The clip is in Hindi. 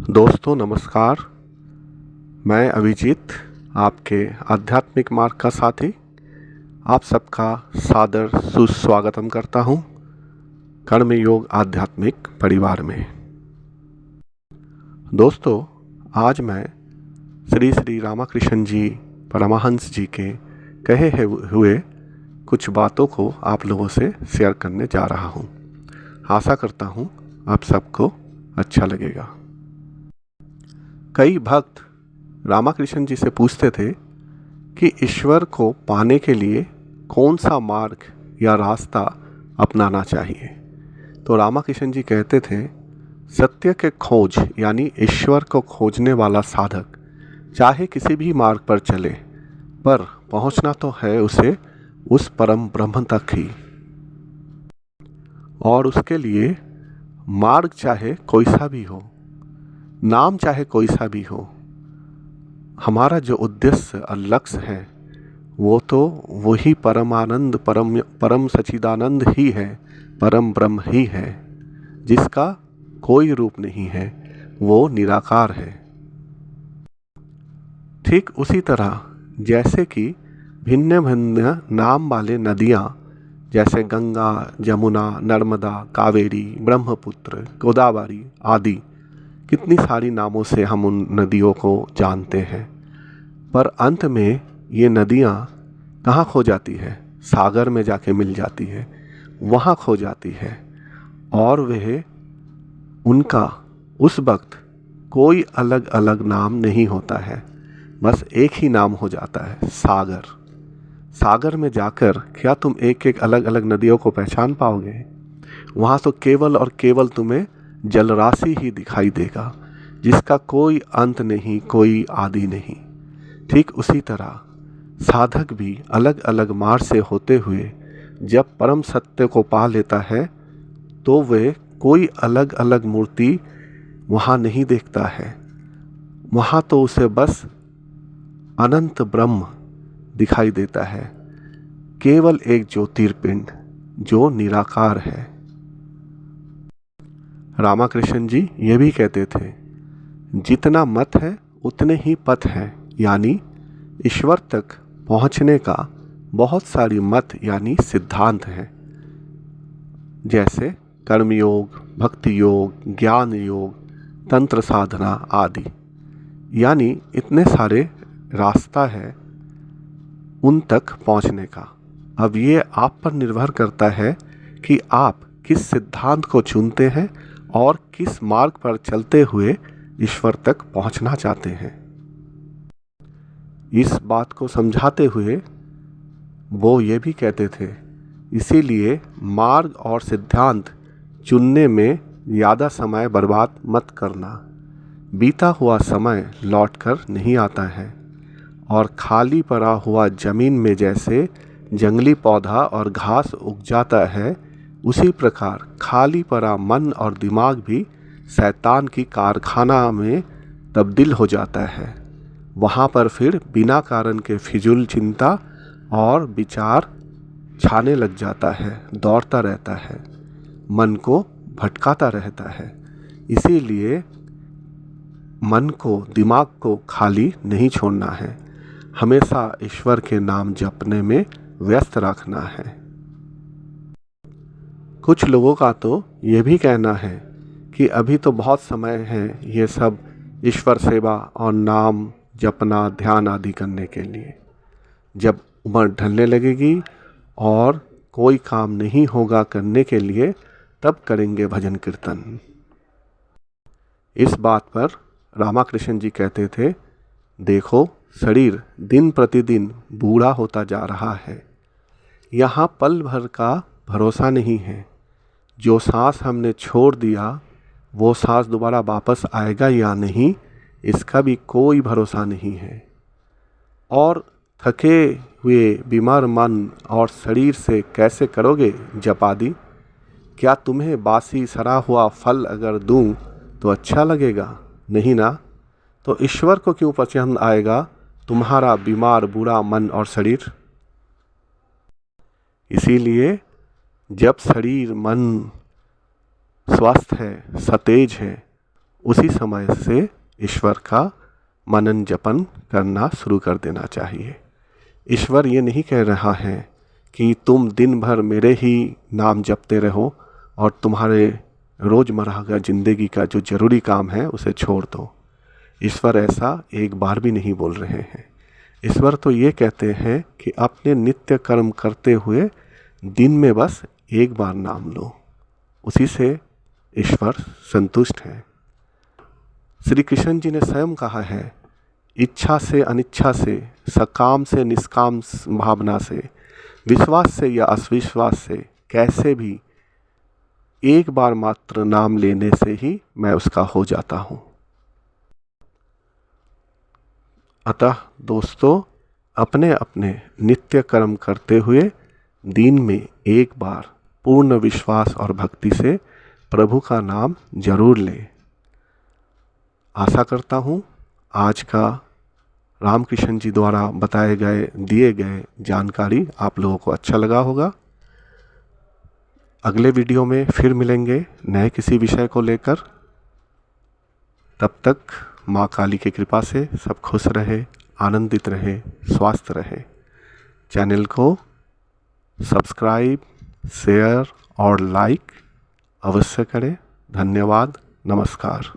दोस्तों नमस्कार। मैं अभिजीत, आपके आध्यात्मिक मार्ग का साथी, आप सबका सादर सुस्वागतम करता हूँ कर्म योग आध्यात्मिक परिवार में। दोस्तों, आज मैं श्री श्री रामकृष्ण जी परमहंस जी के कहे हुए कुछ बातों को आप लोगों से शेयर करने जा रहा हूँ। आशा करता हूँ आप सबको अच्छा लगेगा। कई भक्त रामकृष्ण जी से पूछते थे कि ईश्वर को पाने के लिए कौन सा मार्ग या रास्ता अपनाना चाहिए। तो रामकृष्ण जी कहते थे, सत्य के खोज यानी ईश्वर को खोजने वाला साधक चाहे किसी भी मार्ग पर चले, पर पहुंचना तो है उसे उस परम ब्रह्म तक ही। और उसके लिए मार्ग चाहे कोई सा भी हो, नाम चाहे कोई सा भी हो, हमारा जो उद्देश्य और लक्ष्य है वो तो वही परमानंद परम सच्चिदानंद ही है, परम ब्रह्म ही है, जिसका कोई रूप नहीं है, वो निराकार है। ठीक उसी तरह जैसे कि भिन्न भिन्न नाम वाले नदियाँ जैसे गंगा, जमुना, नर्मदा, कावेरी, ब्रह्मपुत्र, गोदावरी आदि कितनी सारी नामों से हम उन नदियों को जानते हैं, पर अंत में ये नदियाँ कहाँ खो जाती है? सागर में जाके मिल जाती है, वहाँ खो जाती है। और वह उनका उस वक्त कोई अलग अलग नाम नहीं होता है, बस एक ही नाम हो जाता है, सागर। सागर में जाकर क्या तुम एक एक अलग अलग नदियों को पहचान पाओगे? वहाँ तो केवल और केवल तुम्हें जलराशि ही दिखाई देगा, जिसका कोई अंत नहीं, कोई आदि नहीं। ठीक उसी तरह साधक भी अलग अलग मार्ग से होते हुए जब परम सत्य को पा लेता है तो वह कोई अलग अलग मूर्ति वहाँ नहीं देखता है, वहाँ तो उसे बस अनंत ब्रह्म दिखाई देता है, केवल एक ज्योतिर्पिंड जो निराकार है। रामकृष्ण जी ये भी कहते थे, जितना मत है उतने ही पथ है, यानी ईश्वर तक पहुंचने का बहुत सारी मत यानी सिद्धांत हैं, जैसे कर्मयोग, भक्ति योग, ज्ञान योग, तंत्र साधना आदि। यानी इतने सारे रास्ता है उन तक पहुंचने का। अब ये आप पर निर्भर करता है कि आप किस सिद्धांत को चुनते हैं और किस मार्ग पर चलते हुए ईश्वर तक पहुंचना चाहते हैं। इस बात को समझाते हुए वो ये भी कहते थे, इसीलिए मार्ग और सिद्धांत चुनने में ज़्यादा समय बर्बाद मत करना। बीता हुआ समय लौटकर नहीं आता है, और खाली पड़ा हुआ ज़मीन में जैसे जंगली पौधा और घास उग जाता है, उसी प्रकार खाली पड़ा मन और दिमाग भी शैतान की कारखाना में तब्दील हो जाता है। वहाँ पर फिर बिना कारण के फिजूल चिंता और विचार छाने लग जाता है, दौड़ता रहता है, मन को भटकाता रहता है। इसीलिए मन को, दिमाग को खाली नहीं छोड़ना है, हमेशा ईश्वर के नाम जपने में व्यस्त रखना है। कुछ लोगों का तो ये भी कहना है कि अभी तो बहुत समय है ये सब ईश्वर सेवा और नाम जपना, ध्यान आदि करने के लिए। जब उम्र ढलने लगेगी और कोई काम नहीं होगा करने के लिए, तब करेंगे भजन कीर्तन। इस बात पर रामकृष्ण जी कहते थे, देखो शरीर दिन प्रतिदिन बूढ़ा होता जा रहा है, यहाँ पल भर का भरोसा नहीं है। जो सांस हमने छोड़ दिया वो सांस दोबारा वापस आएगा या नहीं, इसका भी कोई भरोसा नहीं है। और थके हुए बीमार मन और शरीर से कैसे करोगे जप आदि? क्या तुम्हें बासी सड़ा हुआ फल अगर दूं तो अच्छा लगेगा? नहीं ना। तो ईश्वर को क्यों पसंद आएगा तुम्हारा बीमार बूढ़ा मन और शरीर? इसीलिए जब शरीर मन स्वस्थ है, सतेज है, उसी समय से ईश्वर का मनन जपन करना शुरू कर देना चाहिए। ईश्वर ये नहीं कह रहा है कि तुम दिन भर मेरे ही नाम जपते रहो और तुम्हारे रोज़मर्रा का ज़िंदगी का जो ज़रूरी काम है उसे छोड़ दो। ईश्वर ऐसा एक बार भी नहीं बोल रहे हैं। ईश्वर तो ये कहते हैं कि अपने नित्य कर्म करते हुए दिन में बस एक बार नाम लो, उसी से ईश्वर संतुष्ट है। श्री कृष्ण जी ने स्वयं कहा है, इच्छा से अनिच्छा से, सकाम से निष्काम भावना से, विश्वास से या अविश्वास से, कैसे भी एक बार मात्र नाम लेने से ही मैं उसका हो जाता हूँ। अतः दोस्तों, अपने अपने नित्य कर्म करते हुए दिन में एक बार पूर्ण विश्वास और भक्ति से प्रभु का नाम जरूर लें। आशा करता हूँ आज का रामकृष्ण जी द्वारा बताए गए दिए गए जानकारी आप लोगों को अच्छा लगा होगा। अगले वीडियो में फिर मिलेंगे नए किसी विषय को लेकर। तब तक माँ काली की कृपा से सब खुश रहे, आनंदित रहे, स्वस्थ रहे। चैनल को सब्सक्राइब, शेयर और लाइक अवश्य करें। धन्यवाद। नमस्कार।